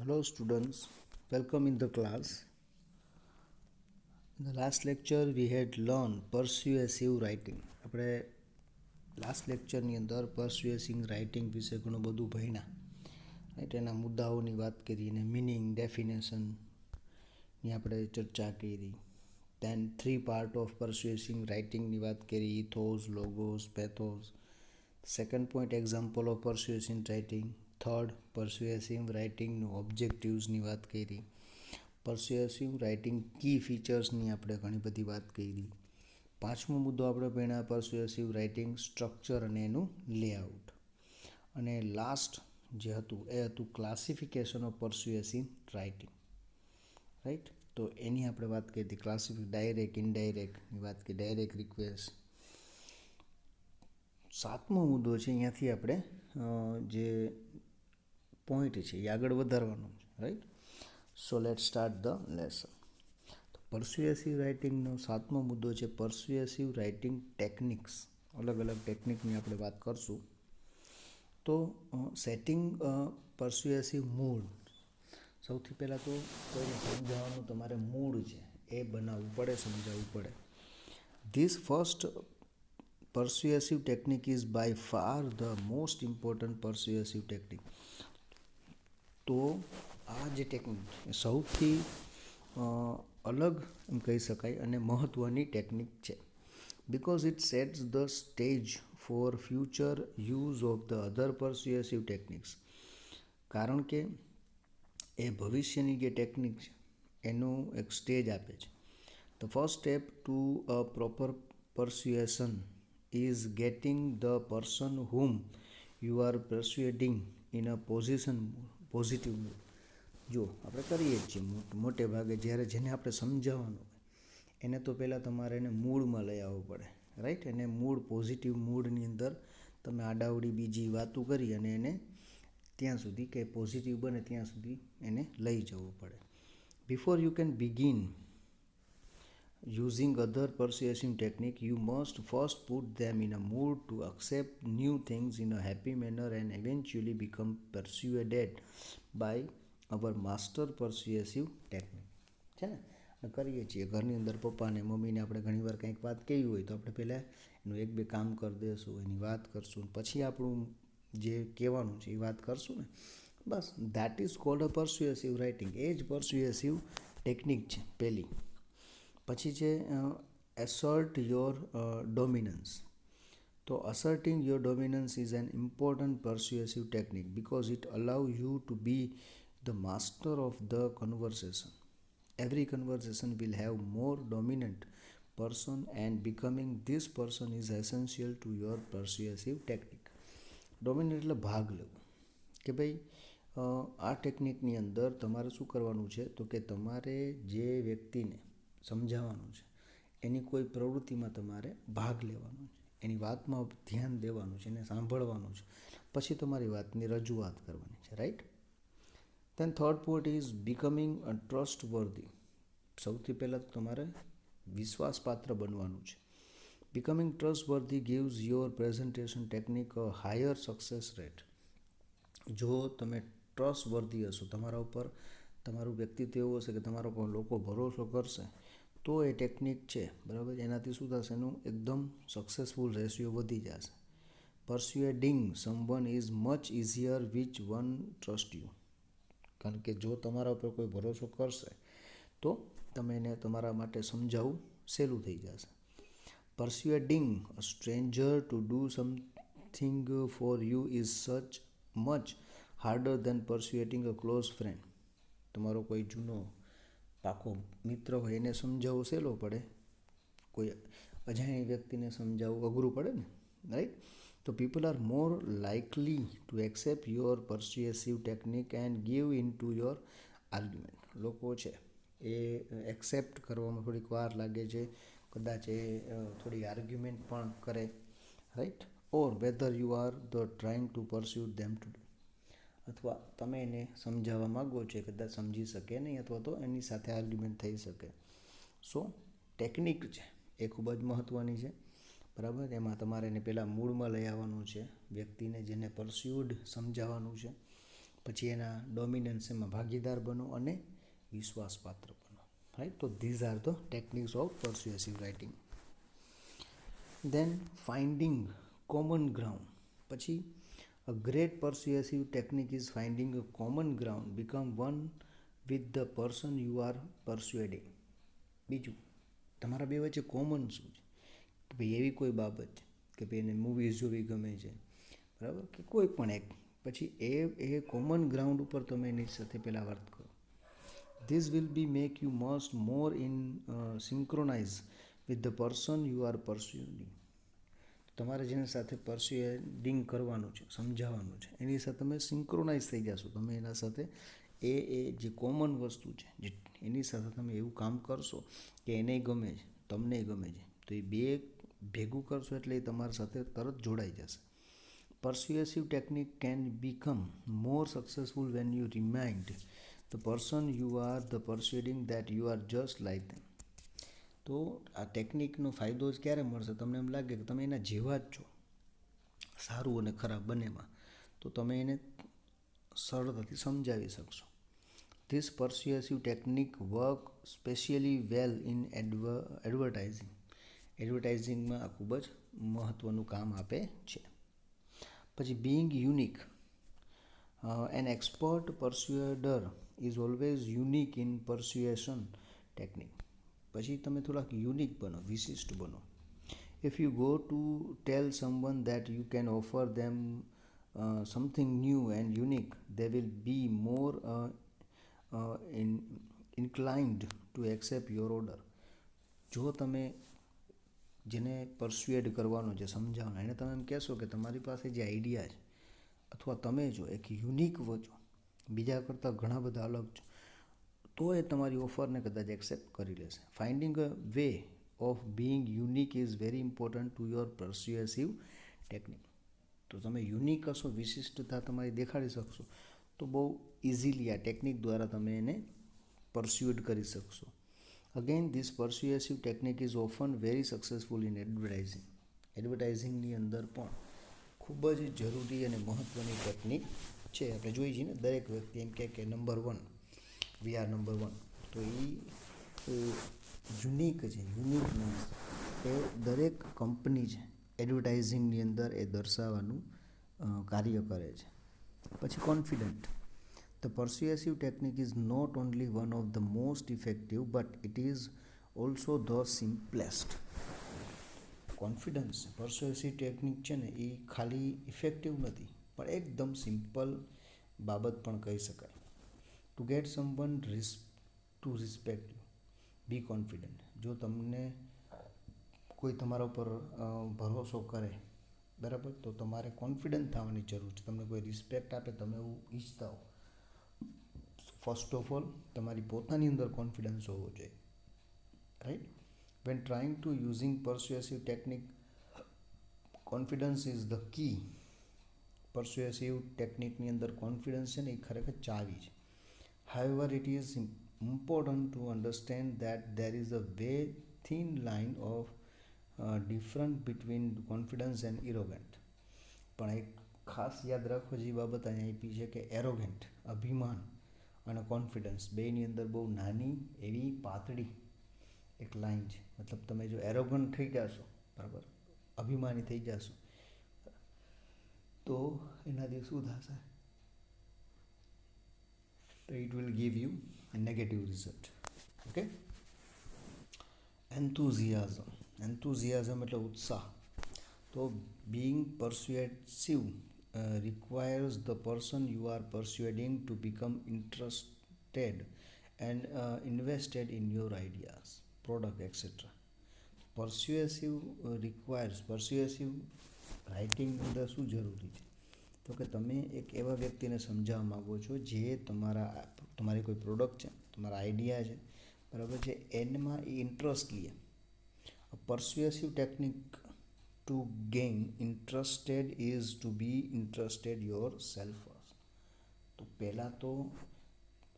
Hello students, welcome in the class. In the last lecture we had learned persuasive writing. આપણે last લેક્ચરની અંદર persuasive writing વિશે ઘણું બધું ભણ્યા, રાઈટ. એના મુદ્દાઓની વાત કરી અને મિનિંગ ડેફિનેશનની આપણે ચર્ચા કરી. દેન 3 પાર્ટ ઓફ persuasive writingની વાત કરી: Ethos, Logos, pathos. Second point example of persuasive writing. Third, persuasive writingનું ઓબ્જેક્ટિવ્સની વાત કરી. persuasive writing કી ફીચર્સની આપણે ઘણી બધી વાત કરી. પાંચમો મુદ્દો આપણે ભણ્યા persuasive writing સ્ટ્રક્ચર અને એનું લેઆઉટ. અને લાસ્ટ જે હતું એ હતું classification of persuasive writing, right. તો એની આપણે વાત કરી હતી. ડાયરેક્ટ, ઇનડાયરેક્ટની વાત કરી, ડાયરેક્ટ રિક્વેસ્ટ. સાતમો મુદ્દો છે, અહીંયાથી આપણે જે પોઈન્ટ છે એ આગળ વધારવાનો છે, right. So let start the lesson. તો persuasive રાઇટિંગનો સાતમો મુદ્દો છે persuasive રાઇટિંગ ટેકનિક્સ. અલગ અલગ ટેકનિકની આપણે વાત કરશું. તો સેટિંગ persuasive મૂડ. સૌથી પહેલાં તો કોઈને સમજાવવાનું તમારે મૂડ છે એ બનાવવું પડે, સમજાવવું પડે. This first persuasive technique is by far the most important persuasive technique. તો આ જે ટેકનિક સૌથી અલગ એમ કહી શકાય અને મહત્ત્વની ટેકનિક છે. Because it sets the stage for future use of the other persuasive techniques. કારણ કે એ ભવિષ્યની જે ટેકનિક છે એનું એક સ્ટેજ આપે છે. The first step to a proper persuasion is getting the person whom you are persuading in a positive mood. જો આપણે કરીએ જ છીએ મોટે ભાગે, જ્યારે જેને આપણે સમજાવવાનું હોય એને તો પહેલાં તમારે એને મૂડમાં લઈ આવવું પડે, રાઈટ. એને મૂડ, પોઝિટિવ મૂડની અંદર તમે આડાવડી બીજી વાતો કરી અને એને ત્યાં સુધી કે પોઝિટિવ બને ત્યાં સુધી એને લઈ જવું પડે. Before you can begin using other persuasive technique, you must first put them in a mood to accept new things in a happy manner and eventually become persuaded by our master persuasive technique. છે ને, આપણે કરીએ છીએ ઘરની અંદર પપ્પાને મમ્મીને આપણે ઘણીવાર કંઈક વાત કહેવી હોય તો આપણે પહેલાં એનું એક બે કામ કરી દઈશું, એની વાત કરશું, પછી આપણું જે કહેવાનું છે એ વાત કરશું ને. બસ that is called a persuasive writing. એ જ persuasive ટેકનિક છે પહેલી. પછી છે assert your dominance. તો asserting your dominance is an important persuasive technique because it allows you to be the master of the conversation. Every conversation will have more dominant person and becoming this person is essential to your persuasive technique. Dominant એટલે ભાગ લેવો. કે ભાઈ આ ટેકનિકની અંદર તમારે શું કરવાનું છે તો કે તમારે જે વ્યક્તિને સમજાવવાનું છે એની કોઈ પ્રવૃત્તિમાં તમારે ભાગ લેવાનો છે, એની વાતમાં ધ્યાન દેવાનું છે, એને સાંભળવાનું છે, પછી તમારી વાતની રજૂઆત કરવાની છે, right. Then third point is becoming a trustworthy. સૌથી પહેલાં તો તમારે વિશ્વાસપાત્ર બનવાનું છે. Becoming trustworthy gives your presentation technique a higher success rate. જો તમે ટ્રસ્ટવર્ધી હશો, તમારા ઉપર તમારું વ્યક્તિત્વ એવું હશે કે તમારા ઉપર લોકો ભરોસો કરશે, તો એ ટેકનિક છે, બરાબર, એનાથી શું થશે, એનું એકદમ સક્સેસફુલ રેશિયો વધી જશે. Persuading someone is much easier which one trust you. કારણ કે જો તમારા ઉપર કોઈ ભરોસો કરશે તો તમે એને તમારા માટે સમજાવવું સહેલું થઈ જશે. Persuading a stranger to do something for you is such much harder than persuading a close friend. તમારો કોઈ જૂનો પાકો મિત્ર હોય એને સમજાવવું સહેલો પડે, કોઈ અજાણી વ્યક્તિને સમજાવવું અઘરું પડે ને, રાઈટ. તો people are more likely to accept your persuasive technique and give in to your argument. લોકો છે એ એક્સેપ્ટ કરવામાં થોડીક વાર લાગે છે, કદાચ એ થોડી આર્ગ્યુમેન્ટ પણ કરે, right. Or whether you are the trying to pursuit them to do. અથવા તમે એને સમજાવવા માગો છો, કદાચ સમજી શકે નહીં અથવા તો એની સાથે આર્ગ્યુમેન્ટ થઈ શકે. સો ટેકનિક છે એ ખૂબ જ મહત્ત્વની છે, બરાબર. એમાં તમારે એને પહેલાં મૂડમાં લઈ આવવાનું છે વ્યક્તિને જેને પરસ્યુડ સમજાવવાનું છે. પછી એના ડોમિનન્સ એમાં ભાગીદાર બનો અને વિશ્વાસપાત્ર બનો. રાઈટ. તો these are the techniques of persuasive writing. Then finding common ground. પછી a great persuasive technique is finding a common ground, become one with the person you are persuading. બીજું, તમારા બે વચ્ચે કોમન શું છે? કે ભાઈ એવી કોઈ બાબત કે ભાઈ એને મૂવીઝ જોવી ગમે છે, બરાબર, કે કોઈ પણ એક. પછી એ કોમન ગ્રાઉન્ડ ઉપર તમે એની સાથે પહેલાં વાત કરો. This will be make you must more in synchronize with the person you are persuading. તમારે જેની સાથે પરસ્યુએડિંગ કરવાનું છે, સમજાવવાનું છે, એની સાથે તમે સિંક્રોનાઇઝ થઈ જશો. તમે એના સાથે એ જે કોમન વસ્તુ છે, જે એની સાથે તમે એવું કામ કરશો કે એને ગમે છે, તમને ગમે છે, તો એ બે ભેગું કરશો એટલે એ તમારી સાથે તરત જોડાઈ જશે. Persuasive technique can become more successful when you remind the person you are the persuading that you are just like them. તો આ ટેકનિકનો ફાયદો જ ક્યારે મળશે? તમને એમ લાગે કે તમે એના જેવા જ છો, સારું અને ખરાબ બંનેમાં, તો તમે એને સરળતાથી સમજાવી શકશો. This persuasive technique work specially well in advertising. એડવર્ટાઇઝિંગમાં આ ખૂબ જ મહત્ત્વનું કામ આપે છે. પછી being unique. An expert persuader is always unique in persuasion technique. પછી તમે થોડાક યુનિક બનો, વિશિષ્ટ બનો. If you go to tell someone that you can offer them something new and unique, they will be more inclined to accept your order. જો તમે જેને પરસ્યુએડ કરવાનો છે, સમજાવવાનો, એને તમે એમ કહેશો કે તમારી પાસે જે આઈડિયા છે અથવા તમે જો એક યુનિક છો, બીજા કરતાં ઘણા બધા અલગ છો, તો એ તમારી ઓફરને કદાચ એક્સેપ્ટ કરી લેશે. Finding a way of being unique is very important to your persuasive technique. તો તમે યુનિક હશો, વિશિષ્ટતા તમારી દેખાડી શકશો, તો બહુ ઇઝીલી આ ટેકનિક દ્વારા તમે એને પરસ્યુએડ કરી શકશો. Again this persuasive technique is often very successful in advertising. એડવર્ટાઇઝિંગની અંદર પણ ખૂબ જ જરૂરી અને મહત્ત્વની ટેકનિક છે. આપણે જોઈએ છીએ ને, દરેક વ્યક્તિ એમ કહે કે નંબર 1, વી આર નંબર 1. તો એ યુનિક છે, યુનિકનેસ એ દરેક કંપની છે એડવર્ટાઇઝિંગની અંદર એ દર્શાવવાનું કાર્ય કરે છે. પછી confident. The persuasive technique is not only one of the most effective, but it is also the simplest. Confidence persuasive technique છે ને, એ ખાલી ઇફેક્ટિવ નથી, પણ એકદમ સિમ્પલ બાબત પણ કહી શકાય. To get someone to respect you, be confident. જો તમને કોઈ તમારા ઉપર ભરોસો કરે, બરાબર, તો તમારે કોન્ફિડન્ટ થવાની જરૂર છે. તમને કોઈ રિસ્પેક્ટ આપે, તમે એવું ઈચ્છતા હો, ફર્સ્ટ ઓફ ઓલ તમારી પોતાની અંદર કોન્ફિડન્સ હોવો જોઈએ. Right. When trying to using persuasive technique, confidence is the key. Persuasive ટેકનિકની અંદર કોન્ફિડન્સ છે ને, એ ખરેખર ચાવી છે. However it is important to understand that there is a way thin line of different between confidence and arrogant. પણ એક ખાસ યાદ રાખવા જેવી બાબત અહીંયા આપી છે કે એરોગન્ટ, અભિમાન, અને કોન્ફિડન્સ બેની અંદર બહુ નાની એવી પાતળી એક લાઈન છે. મતલબ તમે જો એરોગન્ટ થઈ જશો, બરાબર, અભિમાની થઈ જશો, તો એનાથી શું થશે? તો it will give you a negative result. Okay. Enthusiasm. Enthusiasm એટલે ઉત્સાહ. તો being persuasive requires the person you are persuading to become interested and invested in your ideas, product, etc. Persuasive writing અંદર શું જરૂરી છે? તો કે તમે એક એવા વ્યક્તિને સમજાવવા માગો છો જે તમારી કોઈ પ્રોડક્ટ છે, તમારા આઈડિયા છે, બરાબર છે, એમાં ઇન્ટરેસ્ટ લે. પરસ્યુએસિવ technique to gain interested is to be interested yourself first. તો પહેલાં તો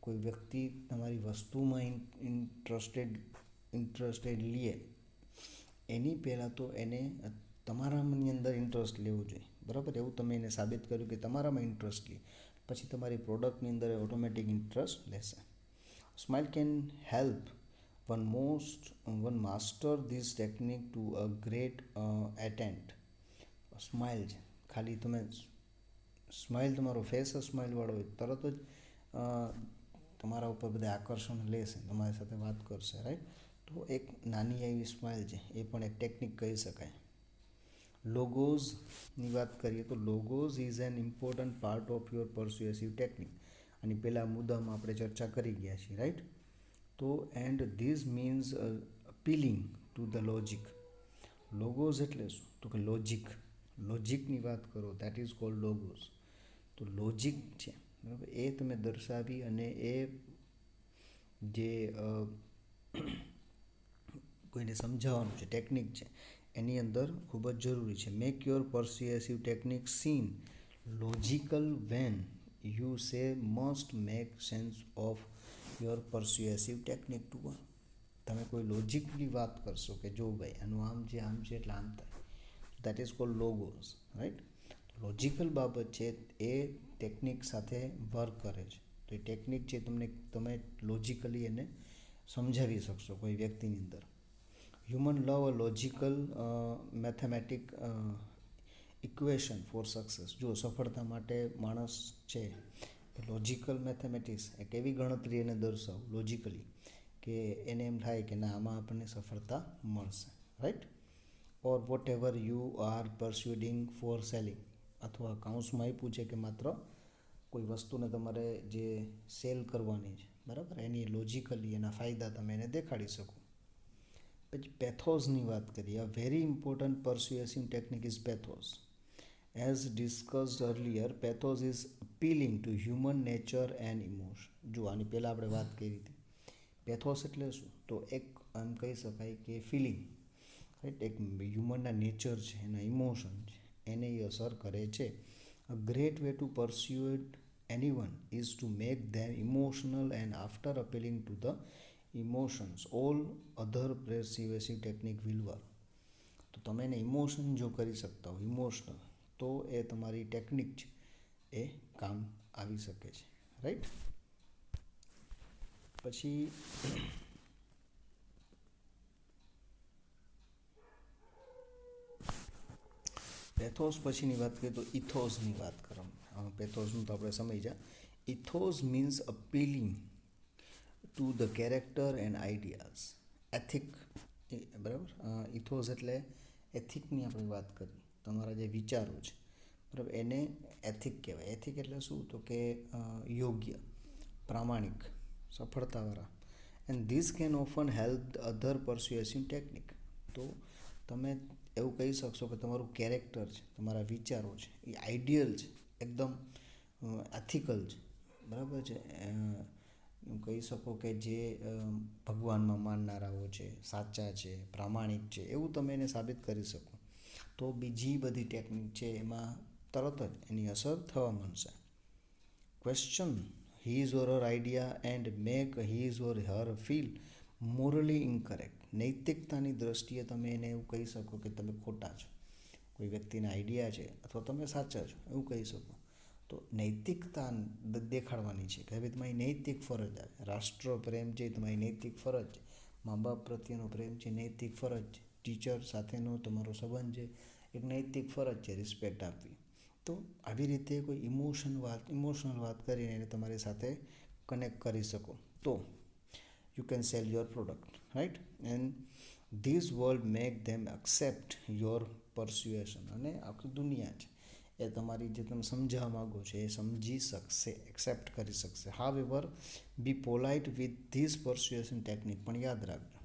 કોઈ વ્યક્તિ તમારી વસ્તુમાં ઇન્ટરેસ્ટેડ લે, એની પહેલાં તો એને તમારાની અંદર ઇન્ટરેસ્ટ લેવું જોઈએ, બરાબર. એવું તમે એને સાબિત કર્યું કે તમારામાં ઇન્ટરેસ્ટ લે, પછી તમારી પ્રોડક્ટની અંદર ઓટોમેટિક ઇન્ટરેસ્ટ લેશે. Smile can help one master this technique to a great extent. Smile છે, ખાલી તમે સ્માઇલ, તમારો ફેસ સ્માઇલવાળો હોય, તરત જ તમારા ઉપર બધા આકર્ષણ લેશે, તમારી સાથે વાત કરશે, રાઈટ. તો એક નાની એવી સ્માઇલ છે, એ પણ એક ટેકનિક કહી શકાય. લોગોઝની વાત કરીએ તો logos is an important part of your persuasive technique. અને પહેલા મુદ્દામાં આપણે ચર્ચા કરી ગયા છીએ, રાઈટ. તો and this means appealing to the logic. Logos એટલે શું? તો કે લોજિકની વાત કરો, દેટ ઇઝ કોલ્ડ લોગોઝ. તો લોજિક છે, બરાબર, એ તમે દર્શાવી અને એ જે કોઈને સમજાવવાનું છે, ટેકનિક છે, એની અંદર ખૂબ જ જરૂરી છે. Make your persuasive technique seen logical when you say must make sense of your persuasive technique too. તમે કોઈ લોજિકની વાત કરશો કે જો ભાઈ આનું આમ છે એટલે આમ થાય, that is called logos, right. Logical બાબત છે એ ટેકનિક સાથે વર્ક કરે છે. તો એ ટેકનિક છે તમે લોજિકલી એને સમજાવી શકશો કોઈ વ્યક્તિની અંદર. હ્યુમન લવ અ logical mathematic equation four success. જો સફળતા માટે માણસ છે લોજિકલ મેથેમેટિક્સ, એક એવી ગણતરી એને દર્શાવો લોજિકલી કે એને એમ થાય કે ના, આમાં આપણને સફળતા મળશે, right. Or what ever you are persuading for selling. અથવા કાઉન્સમાં આપ્યું છે કે માત્ર કોઈ વસ્તુને તમારે જે સેલ કરવાની છે, બરાબર, એની લોજિકલી એના ફાયદા તમે એને દેખાડી શકો. પછી પેથોસની વાત કરીએ. A very important persuasive technique is pathos. As discussed earlier, pathos is appealing to human nature and emotion. જો આની પહેલાં આપણે વાત કરી હતી. પેથોસ એટલે શું? તો એક આમ કહી શકાય કે ફિલિંગ, રાઈટ. એક હ્યુમનના નેચર છે, એના ઇમોશન છે, એને એ અસર કરે છે. A great way to persuade anyone is to make them emotional, and after appealing to the emotions all other persuasive technique will work. તો તમે એને ઇમોશન જો કરી શકતા હો, ઇમોશનલ, તો એ તમારી ટેકનિક છે એ કામ આવી શકે છે, રાઈટ. પછી પેથોસ પછીની વાત કરીએ તો ઇથોસની વાત કરો. પેથોસનું તો આપણે સમજ્યા. Ethos means appealing to the character and ideas. Ethic, બરાબર. ઇથોસ એટલે એથિકની આપણે વાત કરી, તમારા જે વિચારો છે, બરાબર, એને એથિક કહેવાય. એથિક એટલે શું? તો કે યોગ્ય, પ્રામાણિક, સફળતાવાળા. And this can often help the other persuasive technique. તો તમે એવું કહી શકશો કે તમારું કેરેક્ટર છે, તમારા વિચારો છે, એ આઈડિયલ છે, એકદમ એથિકલ છે, બરાબર છે. એમ કહી શકો કે જે ભગવાનમાં માનનારાઓ છે, સાચા છે, પ્રામાણિક છે, એવું તમે એને સાબિત કરી શકો. તો બીજી બધી ટેકનિક છે એમાં તરત જ એની અસર થવા માંડશે. Question his or her idea and make his or her feel morally incorrect. નૈતિકતાની દ્રષ્ટિએ તમે એને એવું કહી શકો કે તમે ખોટા છો. કોઈ વ્યક્તિના આઈડિયા છે અથવા તમે સાચા છો એવું કહી શકો. તો નૈતિકતા દેખાડવાની છે કે હવે તમારી નૈતિક ફરજ આવે. રાષ્ટ્ર પ્રેમ છે તમારી નૈતિક ફરજ છે. મા બાપ પ્રત્યેનો પ્રેમ છે નૈતિક ફરજ છે. ટીચર સાથેનો તમારો સંબંધ છે એક નૈતિક ફરજ છે, રિસ્પેક્ટ આપવી. તો આવી રીતે કોઈ ઇમોશનલ વાત કરીને એને તમારી સાથે કનેક્ટ કરી શકો તો you can sell your product, right. And this world make them accept your persuasion. અને આખી દુનિયા છે એ તમારી જે તમે સમજાવવા માગો છો એ સમજી શકશે, એક્સેપ્ટ કરી શકશે. However be polite with this persuasion technique. પણ યાદ રાખજો,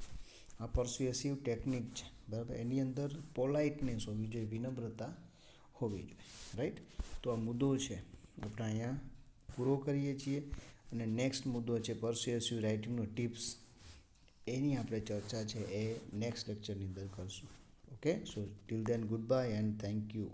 આ પરસ્યુએસિવ ટેકનિક છે, બરાબર, એની અંદર પોલાઇટનેસ હોવી જોઈએ, વિનમ્રતા હોવી જોઈએ, રાઈટ. તો આ મુદ્દો છે આપણે અહીંયા પૂરો કરીએ છીએ. અને નેક્સ્ટ મુદ્દો છે પરસ્યુએસિવ રાઇટિંગનો ટિપ્સ. એની આપણે ચર્ચા છે એ નેક્સ્ટ લેક્ચરની અંદર કરશું. Okay, so till then goodbye and thank you.